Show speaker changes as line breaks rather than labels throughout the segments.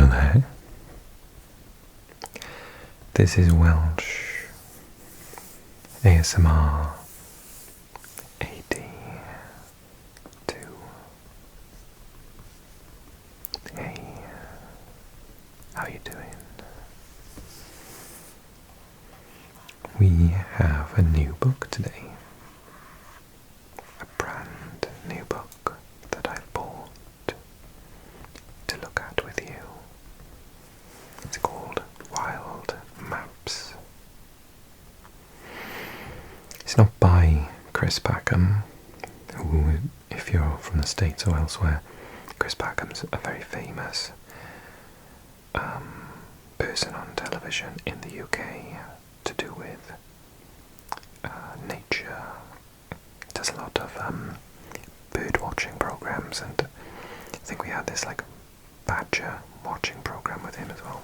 still there? This is Welsh ASMR 82. Hey, how you doing? We have a new book today. A brand new book that I've bought to look at with you. It's called Wild Maps. It's not by Chris Packham, who, if you're from the States or elsewhere, Chris Packham's a very famous person on television in the UK to do with nature. Does a lot of bird watching programs, and I think we had this like badger watching program with him as well.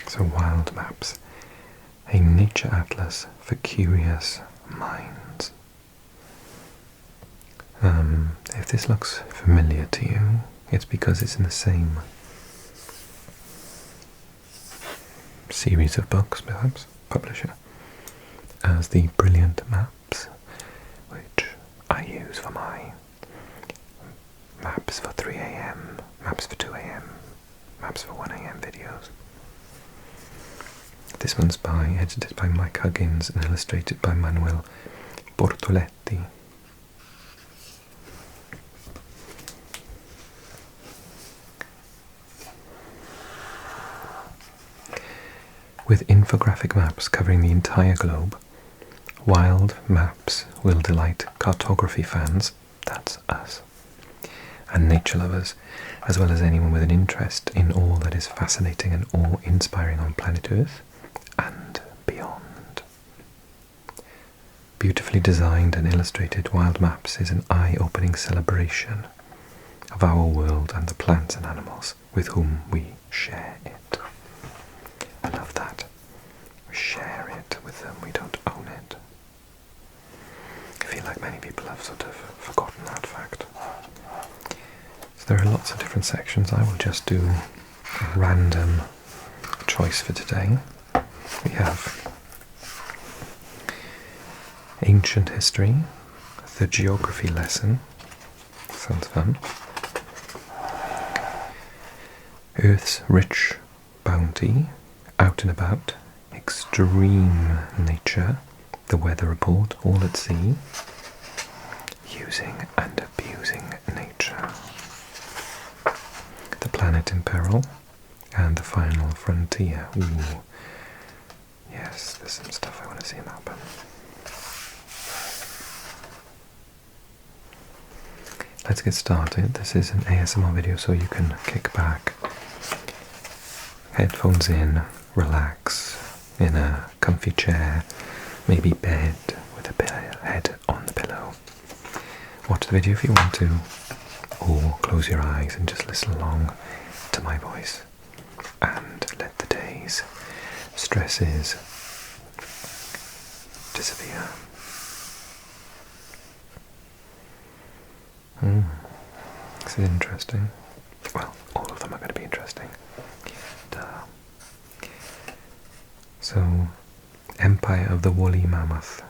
So Wild Maps, a nature atlas for curious minds. If this looks familiar to you, it's because it's in the same series of books, perhaps, publisher, as the Brilliant Maps, which I use for my maps for 3 AM, maps for 2 AM, maps for 1 AM videos. This one's edited by Mike Huggins and illustrated by Manuel Bortoletti. With infographic maps covering the entire globe, Wild Maps will delight cartography fans, that's us, and nature lovers, as well as anyone with an interest in all that is fascinating and awe-inspiring on planet Earth and beyond. Beautifully designed and illustrated, Wild Maps is an eye-opening celebration of our world and the plants and animals with whom we share it. I love that. We share it with them, we don't own it. I feel like many people have sort of forgotten that fact. So there are lots of different sections. I will just do a random choice for today. We have Ancient History, the Geography lesson. Sounds fun. Earth's Rich Bounty, Out and About, Extreme Nature, the Weather Report, All at Sea, Using and Abusing Nature, The Planet in Peril, and The Final Frontier. Ooh. Yes, there's some stuff I want to see in that one. Let's get started. This is an ASMR video, so you can kick back, headphones in, relax in a comfy chair, maybe bed with a head on the pillow. Watch the video if you want to, or close your eyes and just listen along to my voice and let the day's stresses disappear. This is interesting. Well, all of them are going to be interesting. Duh. So, Empire of the Woolly Mammoth.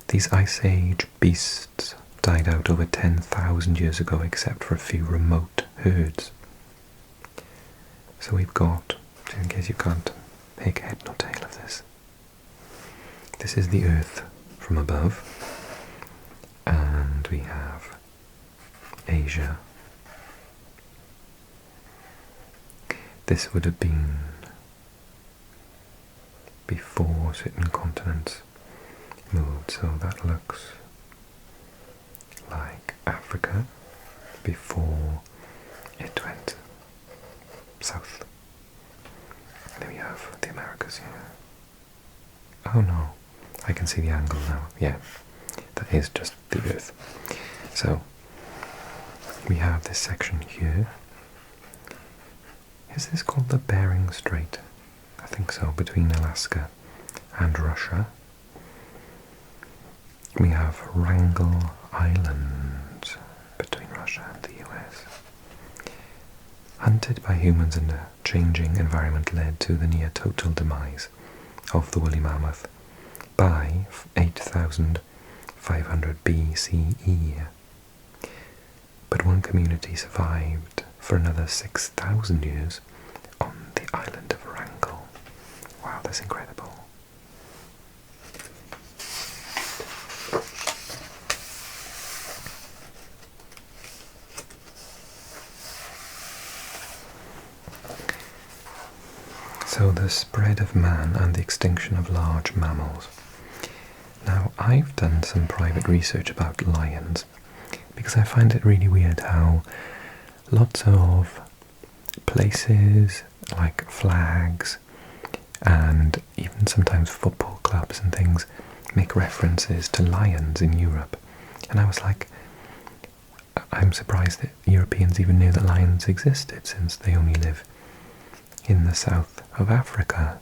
These Ice Age beasts died out over 10,000 years ago, except for a few remote herds. So we've got, in case you can't make head nor tail of this, this is the Earth from above, and we have Asia. This would have been before certain continents moved, so that looks like Africa before it went south. And then we have the Americas here. Oh no, I can see the angle now. Yeah, that is just the Earth. So we have this section here. Is this called the Bering Strait? I think so, between Alaska and Russia. We have Wrangel Island between Russia and the US. hunted by humans and a changing environment led to the near total demise of the woolly mammoth by 8,500 BCE. But one community survived for another 6,000 years on the island of Wrangel. Wow, that's incredible. So the spread of man and the extinction of large mammals. Now, I've done some private research about lions because I find it really weird how lots of places like flags and even sometimes football clubs and things make references to lions in Europe. And I was like, I'm surprised that Europeans even knew that lions existed, since they only live in the south of Africa.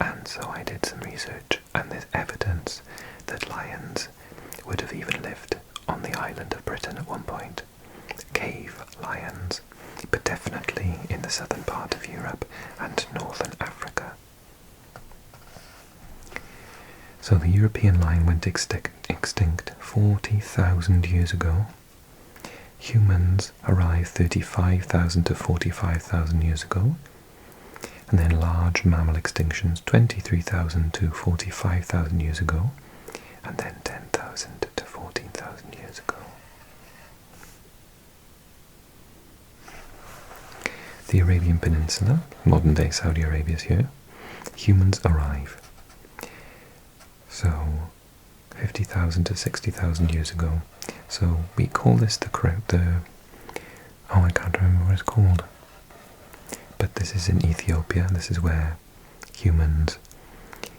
And so I did some research, and there's evidence that lions would have even lived on the island of Britain at one point. Cave lions, but definitely in the southern part of Europe and northern Africa. So the European lion went extinct 40,000 years ago. Humans arrived 35,000 to 45,000 years ago. And then large mammal extinctions 23,000 to 45,000 years ago. And then 10,000 to 14,000 years ago. The Arabian Peninsula, modern day Saudi Arabia is here. Humans arrive. So 50,000 to 60,000 years ago. So we call this I can't remember what it's called. But this is in Ethiopia. This is where humans,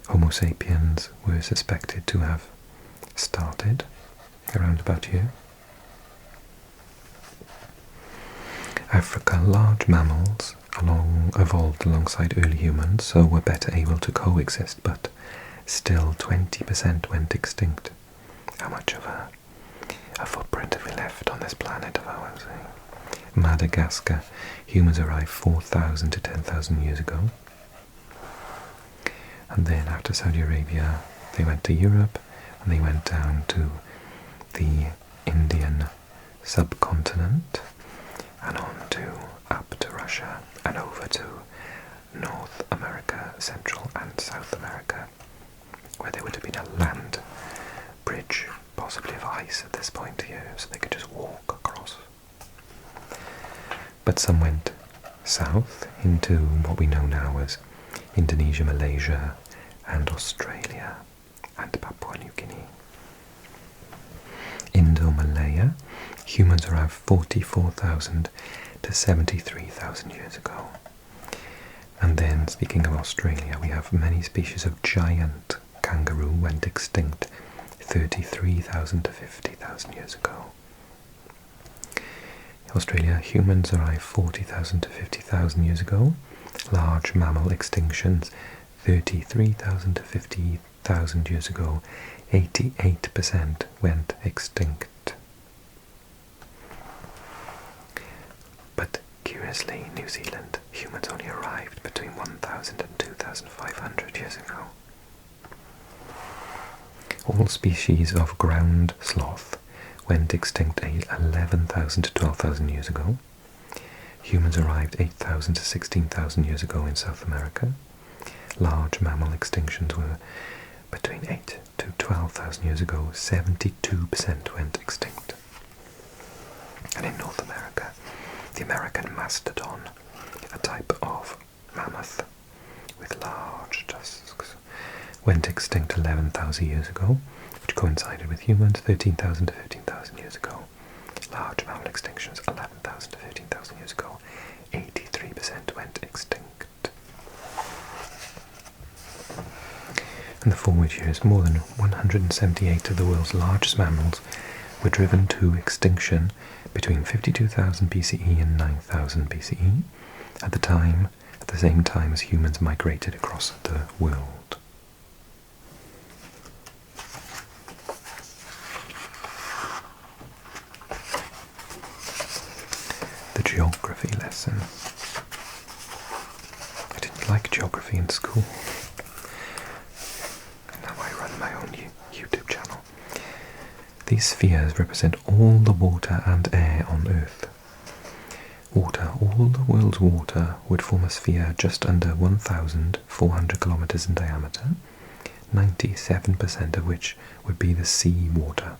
Homo sapiens, were suspected to have started, around about here. Africa, large mammals evolved alongside early humans, so were better able to coexist, but still 20% went extinct. How much of a footprint have we left on this planet of ours? Madagascar, humans arrived 4,000 to 10,000 years ago. And then after Saudi Arabia, they went to Europe, and they went down to the Indian subcontinent, and up to Russia, and over to North America, Central and South America, where there would have been a land bridge, possibly of ice at this point here, so they could just walk across. But some went south into what we know now as Indonesia, Malaysia, and Australia, and Papua New Guinea. Indo-Malaya, humans arrived 44,000 to 73,000 years ago. And then, speaking of Australia, we have many species of giant kangaroo went extinct 33,000 to 50,000 years ago. In Australia, humans arrived 40,000 to 50,000 years ago. Large mammal extinctions 33,000 to 50,000 years ago. 88% went extinct. But curiously, New Zealand, humans only arrived between 1,000 and 2,500 years ago. All species of ground sloth went extinct 11,000 to 12,000 years ago. Humans arrived 8,000 to 16,000 years ago in South America. Large mammal extinctions were between 8 to 12,000 years ago. 72% went extinct. And in North America, the American mastodon, a type of mammoth with large tusks, went extinct 11,000 years ago, which coincided with humans 13,000 to 15,000 years ago. Large mammal extinctions 11,000 to 15,000 years ago. 83% went extinct. In the forward years, more than 178 of the world's largest mammals were driven to extinction between 52,000 BCE and 9,000 BCE, at the same time as humans migrated across the world. The geography lesson. like geography in school. Now I run my own YouTube channel. These spheres represent all the water and air on Earth. Water, all the world's water, would form a sphere just under 1,400 kilometers in diameter, 97% of which would be the sea water,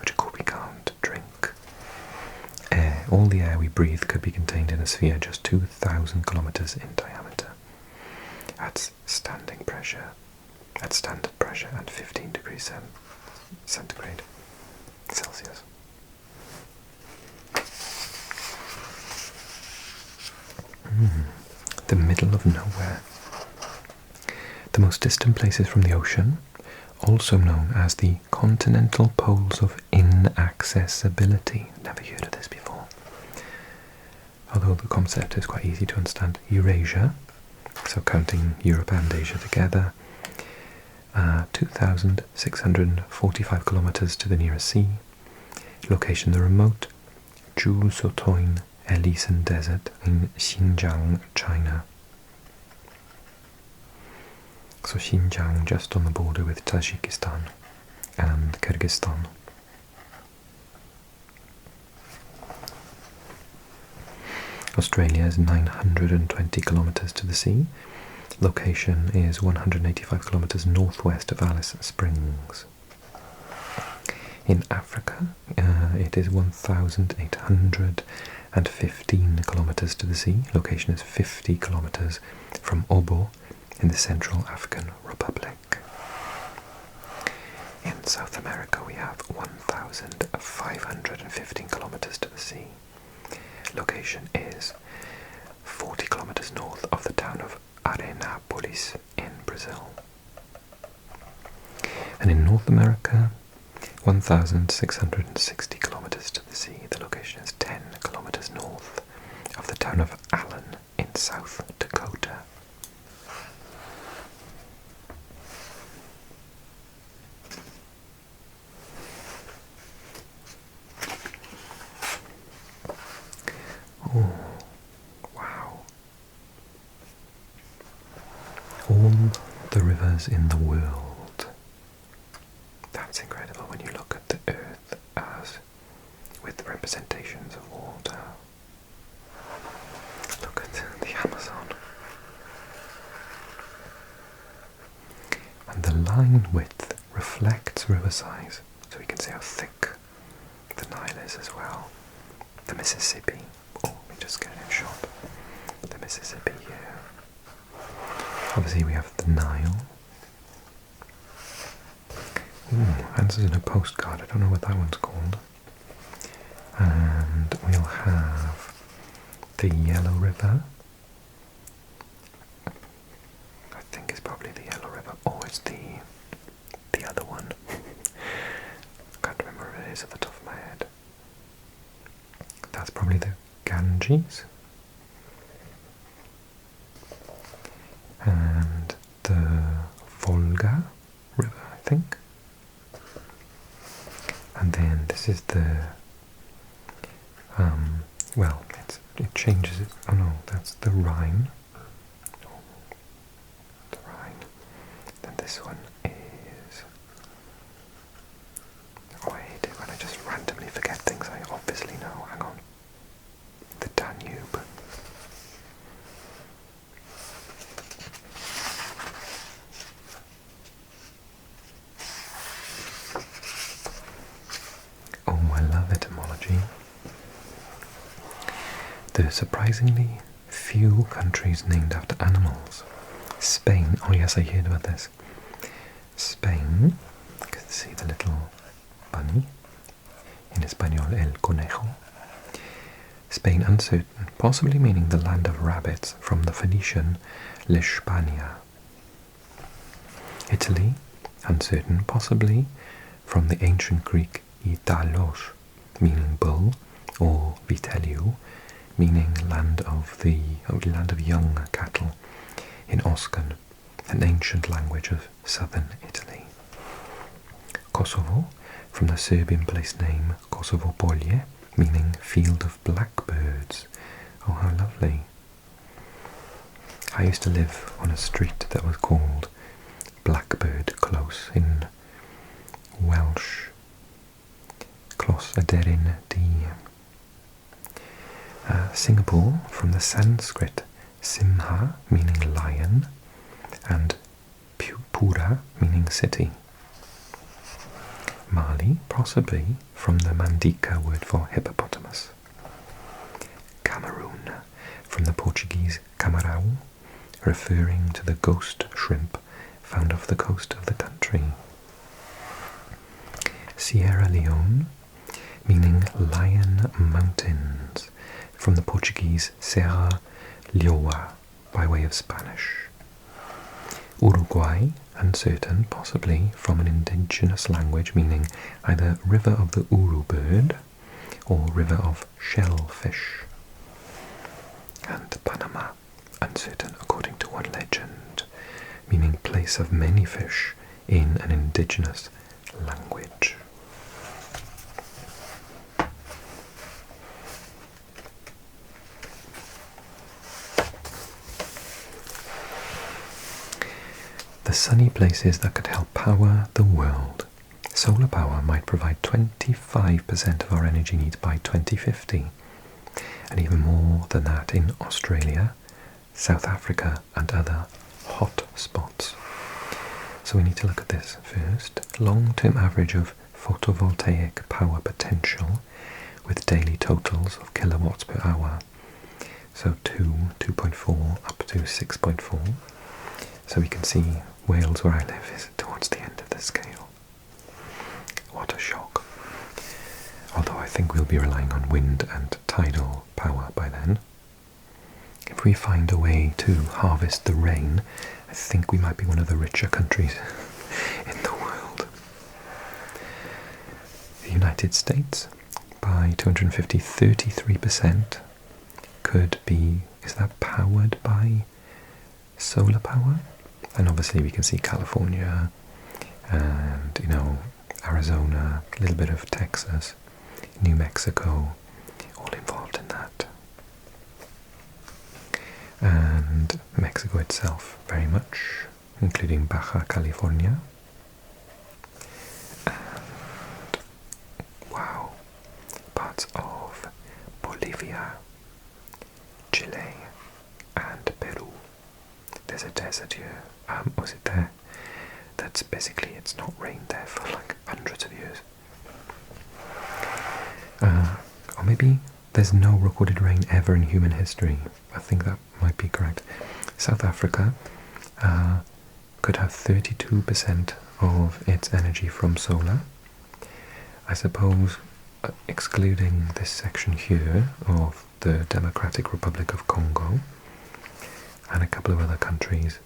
which of course we can't drink. Air, all the air we breathe could be contained in a sphere just 2,000 kilometers in diameter. At standard pressure and 15 degrees centigrade Celsius. The middle of nowhere. The most distant places from the ocean, also known as the continental poles of inaccessibility. Never heard of this before. Although the concept is quite easy to understand. Eurasia, so counting Europe and Asia together, 2,645 kilometers to the nearest sea. Location the remote Jusotoin Elysian Desert in Xinjiang, China. So Xinjiang just on the border with Tajikistan and Kyrgyzstan. Australia is 920 kilometers to the sea. Location is 185 kilometers northwest of Alice Springs. In Africa, it is 1,815 kilometers to the sea. Location is 50 kilometers from Obo in the Central African Republic. In South America, we have 1,515 kilometers to the sea. Location is 40 kilometers north of the town of Arenápolis in Brazil. And in North America, 1,660 kilometers to the sea. The location is 10 kilometers north of the town of Allen in South Dakota. Oh, wow. All the rivers in the world. That's incredible when you look at the Earth as with the representations of water. Look at the Amazon. And the line width reflects river size, so we can see how thick the Nile is as well. The Mississippi. Oh, we just get it in shot. The Mississippi here. Obviously we have the Nile. Answers in a postcard. I don't know what that one's called. And we'll have the Yellow River. I think it's probably the Yellow River. Oh, it's the other one. I can't remember what it is at the top of my head. That's probably the Ganges. And the Volga River, I think. And then this is the, well, it changes it. Oh no, that's the Rhine. The Rhine. Then this one is, oh, I hate it when I just randomly forget things I obviously know. Hang on. The Danube. Oh, I love etymology. There are surprisingly few countries named after animals. Spain, oh yes, I heard about this. Spain, you can see the little bunny. In Espanol, el conejo. Spain, uncertain, possibly meaning the land of rabbits, from the Phoenician Lishpania. Italy, uncertain, possibly from the ancient Greek Italos, meaning bull, or Vitelliu, meaning land of young cattle, in Oscan, an ancient language of southern Italy. Kosovo, from the Serbian place name Kosovo Polje, meaning field of blackbirds. Oh, how lovely. I used to live on a street that was called Blackbird Close in Welsh. Clos Aderin D. Singapore, from the Sanskrit Simha, meaning lion, and Pura, meaning city. Mali, possibly from the Mandika word for hippopotamus. Cameroon, from the Portuguese camarão, referring to the ghost shrimp found off the coast of the country. Sierra Leone, meaning Lion Mountains, from the Portuguese Serra Leoa, by way of Spanish. Uruguay, uncertain, possibly from an indigenous language meaning either river of the Uru bird or river of shellfish. And Panama, uncertain according to one legend, meaning place of many fish in an indigenous language. The sunny places that could help power the world. Solar power might provide 25% of our energy needs by 2050, and even more than that in Australia, South Africa and other hot spots. So we need to look at this first. Long-term average of photovoltaic power potential with daily totals of kilowatts per hour. So 2.4 up to 6.4. So we can see Wales, where I live, is towards the end of the scale. What a shock. Although I think we'll be relying on wind and tidal power by then. If we find a way to harvest the rain, I think we might be one of the richer countries in the world. The United States, by 250, 33% could be, is that powered by solar power? And obviously we can see California and, Arizona, a little bit of Texas, New Mexico, all involved in that. And Mexico itself very much, including Baja California. And, wow, parts of Bolivia, Chile, and Peru. There's a desert here. Was it there? That's basically, it's not rained there for like hundreds of years. Or maybe there's no recorded rain ever in human history. I think that might be correct. South Africa could have 32% of its energy from solar. I suppose, excluding this section here of the Democratic Republic of Congo and a couple of other countries,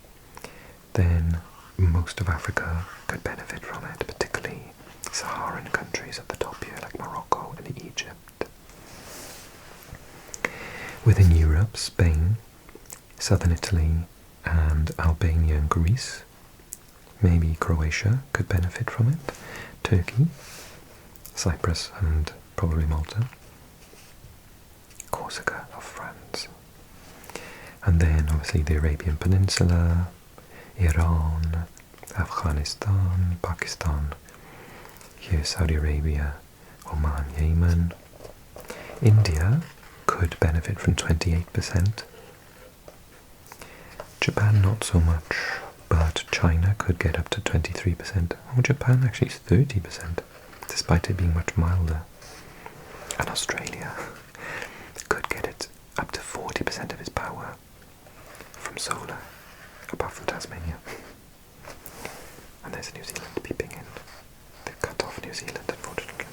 then most of Africa could benefit from it, particularly Saharan countries at the top here, like Morocco and Egypt. Within Europe, Spain, southern Italy, and Albania and Greece, maybe Croatia could benefit from it, Turkey, Cyprus, and probably Malta, Corsica of France. And then obviously the Arabian Peninsula, Iran, Afghanistan, Pakistan, here Saudi Arabia, Oman, Yemen. India could benefit from 28%. Japan not so much, but China could get up to 23%. Oh, Japan actually is 30%, despite it being much milder. And Australia could get it up to 40% of its power from solar, apart from Tasmania. And there's New Zealand peeping in. They've cut off New Zealand, unfortunately.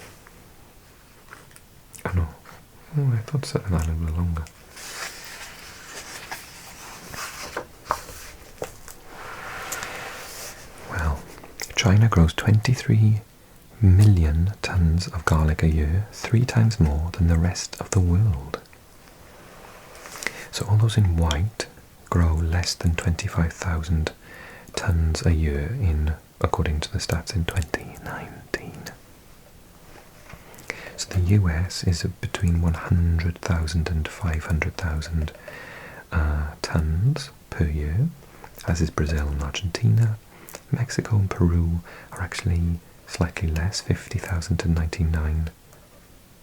Oh no. Oh, I thought Southern Ireland were longer. Well, China grows 23 million tons of garlic a year, 3 times more than the rest of the world. So all those in white grow less than 25,000 tons a year according to the stats in 2019. So the US is between 100,000 and 500,000 tons per year, as is Brazil and Argentina. Mexico and Peru are actually slightly less, 50,000 to 99,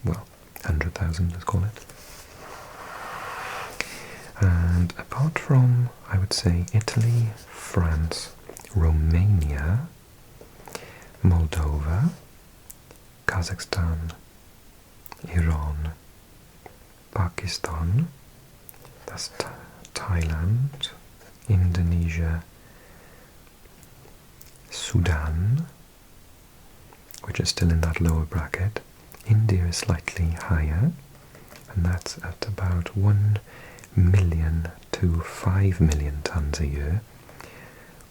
well, 100,000, let's call it. And apart from, I would say, Italy, France, Romania, Moldova, Kazakhstan, Iran, Pakistan, that's Thailand, Indonesia, Sudan, which is still in that lower bracket. India is slightly higher, and that's at about 1 million to 5 million tons a year.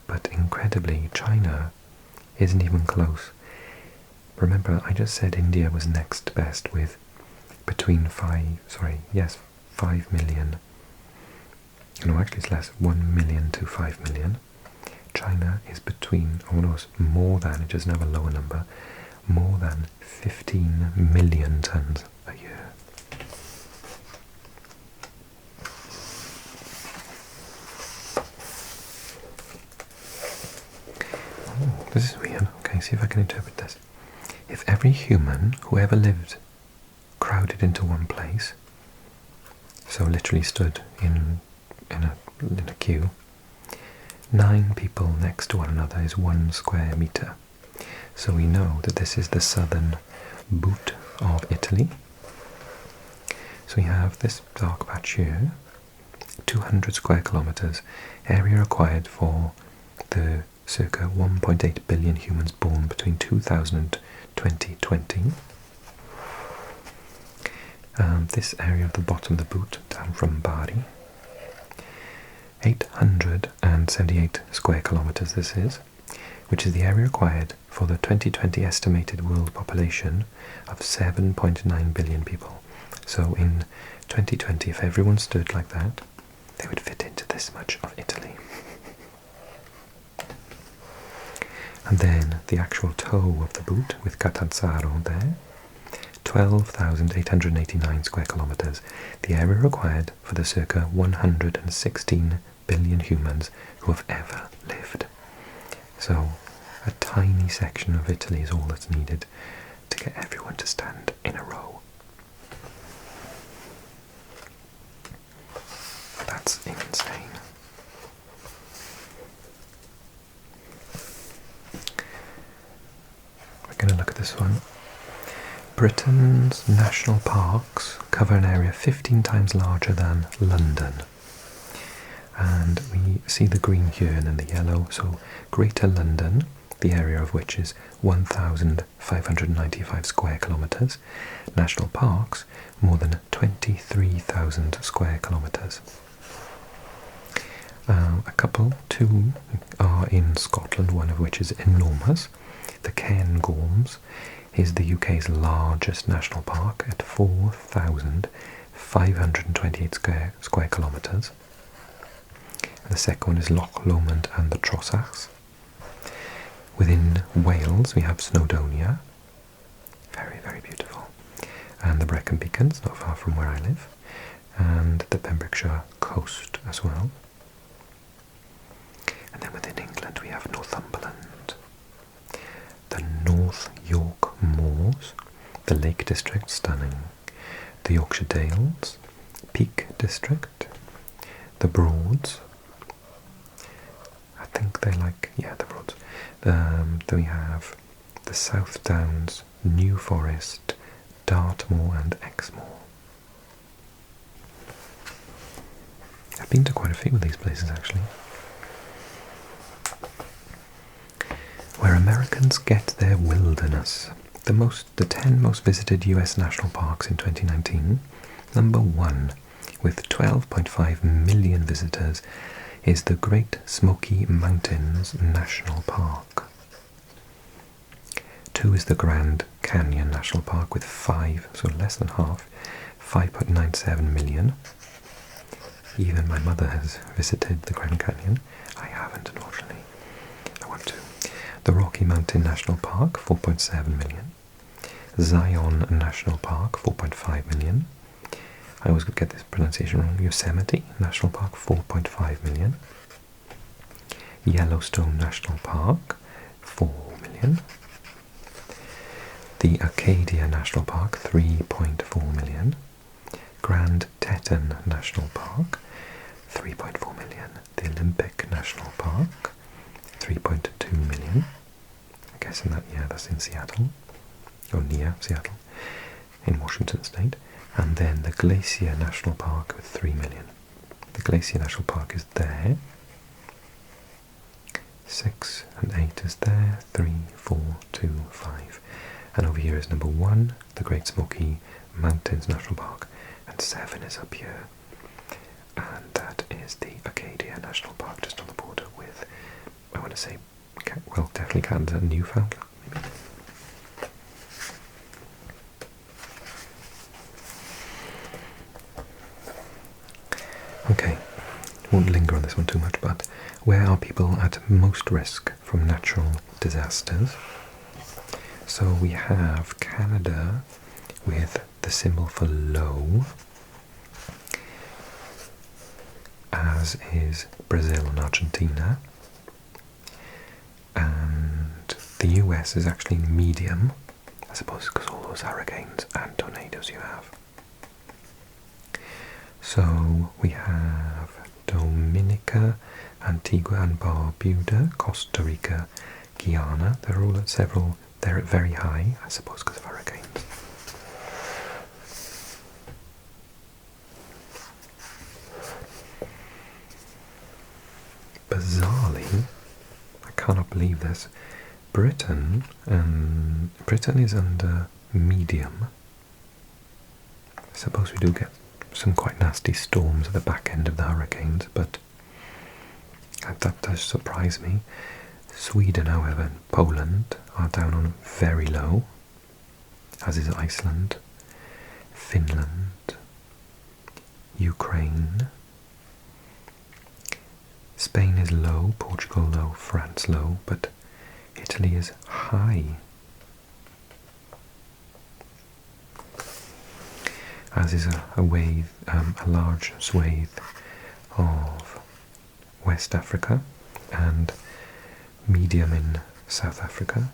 But incredibly, China isn't even close. Remember, I just said India was next best with between 5 million. No, actually it's less, 1 million to 5 million. China is between, almost more than, it doesn't have a lower number, more than 15 million tons a year. Oh, this is weird. Okay, see if I can interpret this. If every human who ever lived crowded into one place, so literally stood in a queue, 9 people next to one another is 1 square meter. So we know that this is the southern boot of Italy. So we have this dark patch here, 200 square kilometers, area required for the circa 1.8 billion humans born between 2000 and 2020. This area of the bottom of the boot, down from Bari, 878 square kilometers this is, which is the area required for the 2020 estimated world population of 7.9 billion people. So in 2020, if everyone stood like that, they would fit into this much of Italy. And then the actual toe of the boot with Catanzaro there, 12,889 square kilometers, the area required for the circa 116 billion humans who have ever lived. So a tiny section of Italy is all that's needed to get everyone to stand in a row. That's insane. We're going to look at this one. Britain's national parks cover an area 15 times larger than London. And we see the green here and then the yellow. So Greater London, the area of which is 1,595 square kilometers. National parks, more than 23,000 square kilometers. Two are in Scotland, one of which is enormous. The Cairngorms is the UK's largest national park at 4,528 square kilometres. The second one is Loch Lomond and the Trossachs. Within Wales we have Snowdonia, very, very beautiful, and the Brecon Beacons, not far from where I live, and the Pembrokeshire coast as well. And then within England we have Northumberland, the North York Moors, the Lake District, stunning, the Yorkshire Dales, Peak District, the Broads, I think they like, yeah, the Broads. Then we have the South Downs, New Forest, Dartmoor and Exmoor. I've been to quite a few of these places actually. Where Americans get their wilderness. The 10 most visited US national parks in 2019. Number 1, with 12.5 million visitors, is the Great Smoky Mountains National Park. 2 is the Grand Canyon National Park with 5, so less than half, 5.97 million. Even my mother has visited the Grand Canyon. I haven't, unfortunately. I want to. The Rocky Mountain National Park, 4.7 million. Zion National Park, 4.5 million. I always get this pronunciation wrong. Yosemite National Park, 4.5 million. Yellowstone National Park, 4 million. The Acadia National Park, 3.4 million. Grand Teton National Park, 3.4 million. The Olympic National Park, 3.2 million. I'm guessing that, yeah, that's in Seattle, or near Seattle, in Washington State. And then the Glacier National Park with 3 million. The Glacier National Park is there. 6 and 8 is there. 3, 4, 2, 5. And over here is number 1, the Great Smoky Mountains National Park. And 7 is up here. And that is the Acadia National Park, just on the border with, I want to say, well, definitely Canada and Newfoundland, maybe. Okay, won't linger on this one too much, but where are people at most risk from natural disasters? So we have Canada with the symbol for low, as is Brazil and Argentina, and the US is actually medium, I suppose, because all those hurricanes and tornadoes you have. So we have Dominica, Antigua and Barbuda, Costa Rica, Guyana. They're all at several, they're at very high, I suppose, because of hurricanes. Bizarrely, I cannot believe this, Britain is under medium. I suppose we do get some quite nasty storms at the back end of the hurricanes, but that does surprise me. Sweden, however, and Poland are down on very low, as is Iceland, Finland, Ukraine. Spain is low, Portugal low, France low, but Italy is high. As is a large swathe of West Africa and medium in South Africa,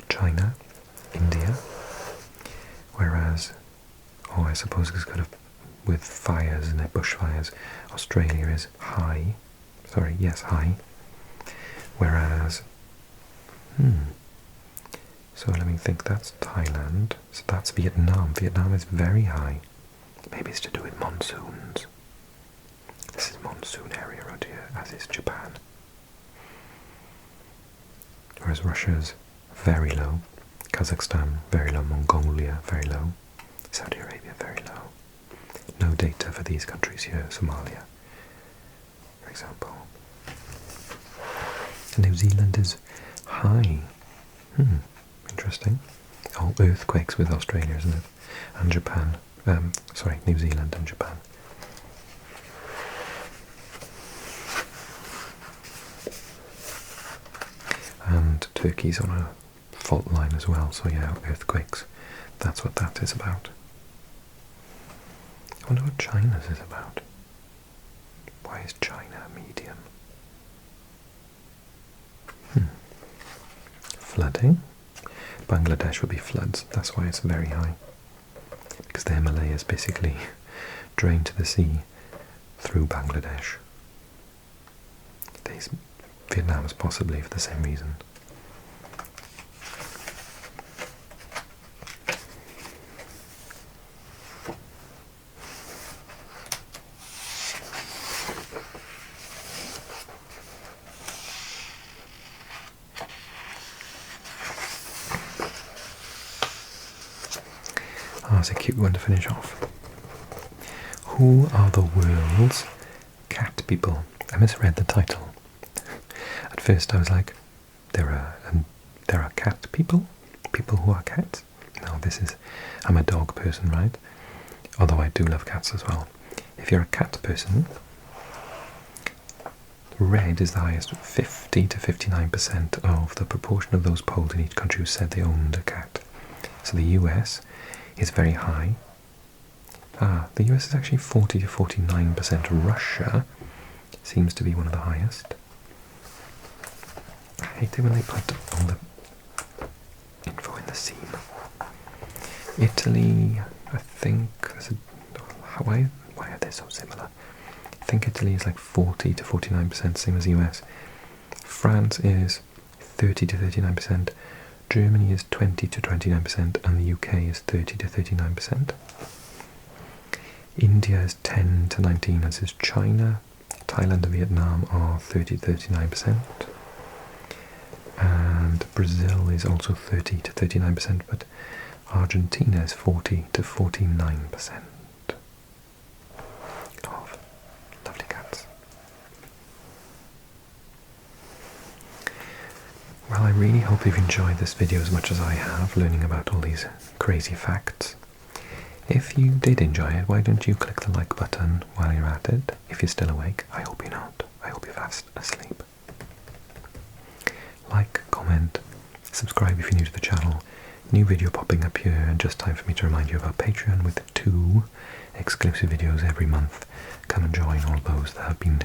China, India, whereas, I suppose it's kind of with fires and bushfires, Australia is high, high, whereas, so let me think, that's Thailand, so that's Vietnam. Vietnam is very high. Maybe it's to do with monsoons. This is monsoon area around here, as is Japan. Whereas Russia's very low, Kazakhstan very low, Mongolia very low, Saudi Arabia very low. No data for these countries here, Somalia, for example. New Zealand is high. Interesting. Oh, earthquakes with Australia, isn't it? And Japan. New Zealand and Japan. And Turkey's on a fault line as well, so yeah, earthquakes. That's what that is about. I wonder what China's is about. Why is China medium? Flooding. Bangladesh would be floods, that's why it's very high. Because the Himalayas basically drain to the sea through Bangladesh. Vietnam is possibly for the same reason. That's a cute one to finish off. Who are the world's cat people? I misread the title. At first I was like, there are cat people? People who are cats? No, I'm a dog person, right? Although I do love cats as well. If you're a cat person, red is the highest, 50 to 59% of the proportion of those polled in each country who said they owned a cat. So the US is very high, The US is actually 40 to 49%. Russia seems to be one of the highest. I hate it when they put all the info in the seam. Italy, I think, why are they so similar? I think Italy is like 40 to 49%, same as the US. France is 30 to 39%. Germany is 20 to 29%, and the UK is 30 to 39%. India is 10 to 19%, as is China. Thailand and Vietnam are 30 to 39%. And Brazil is also 30 to 39%, but Argentina is 40 to 49%. Oh, lovely cats. Well, I really hope you've enjoyed this video as much as I have, learning about all these crazy facts. If you did enjoy it, why don't you click the like button while you're at it? If you're still awake, I hope you're not. I hope you're fast asleep. Like, comment, subscribe if you're new to the channel. New video popping up here, and just time for me to remind you about Patreon with 2 exclusive videos every month. Come and join all those that have been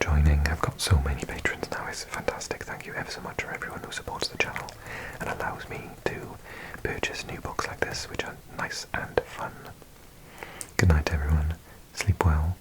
joining. I've got so many patrons now, it's fantastic. Thank you ever so much for everyone who supports the channel and allows me to purchase new books like this, which are nice and fun. Good night everyone, sleep well,